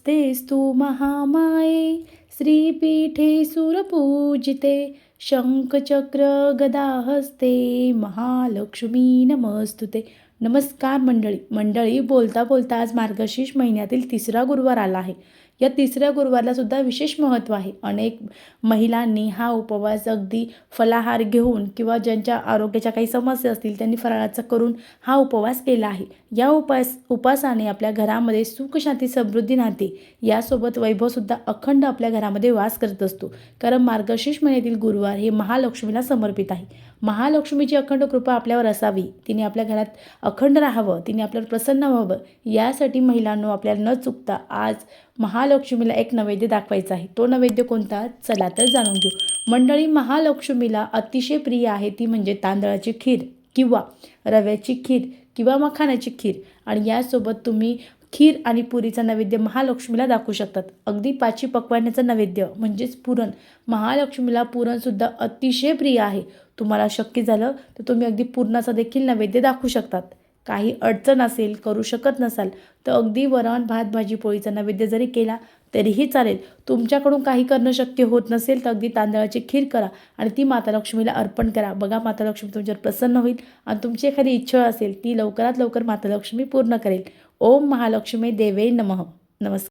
नमस्तेस्तु महामाये श्रीपीठे सुरपूजिते शंखचक्र गदाहस्ते महालक्ष्मी नमस्तुते। नमस्कार मंडळी बोलता बोलता आज मार्गशीर्ष महिन्यातील तिसरा गुरुवार आला आहे। या तिसऱ्या गुरुवारला सुद्धा विशेष महत्त्व आहे। अनेक महिलांनी हा उपवास अगदी फलाहार घेऊन किंवा ज्यांच्या आरोग्याच्या काही समस्या असतील त्यांनी फराळाचा करून हा उपवास केला आहे। या उपासाने आपल्या घरामध्ये सुख शांती समृद्धी नांदते। यासोबत वैभवसुद्धा अखंड आपल्या घरामध्ये वास करत असतो। कारण मार्गशीर्ष महिन्यातील गुरुवार हे महालक्ष्मीला समर्पित आहे। महालक्ष्मीची अखंड कृपा आपल्यावर असावी, तिने आपल्या घरात अखंड राहावं, तिने आपल्यावर प्रसन्न व्हावं, यासाठी महिलांनो आपल्याला न चुकता आज महालक्ष्मीला एक नैवेद्य दाखवायचा आहे। तो नैवेद्य कोणता? चला तर जाणून घेऊ। मंडळी, महालक्ष्मीला अतिशय प्रिय आहे ती म्हणजे तांदळाची खीर किंवा रव्याची खीर किंवा मखानाची खीर। आणि यासोबत तुम्ही खीर आणि पुरीचा नैवेद्य महालक्ष्मीला दाखवू शकतात। अगदी पाची पक्वान्याचा नैवेद्य म्हणजेच पुरण, महालक्ष्मीला पुरणसुद्धा अतिशय प्रिय आहे। तुम्हाला शक्य झालं तर तुम्ही अगदी पुरणाचा देखील नैवेद्य दाखवू शकतात। काही अडचण असेल, करू शकत नसाल तर अगदी वरण भात भाजी पोळीचा नैवेद्य जरी केला तरीही चालेल। तुमच्याकडून काही करणं शक्य होत नसेल तर अगदी तांदळाची खीर करा आणि ती माता लक्ष्मीला अर्पण करा। बघा, माता लक्ष्मी तुमच्यावर प्रसन्न होईल आणि तुमची एखादी इच्छा असेल ती लवकरात लवकर माता लक्ष्मी पूर्ण करेल। ओम महालक्ष्मी देवे नमः। नमस्कार।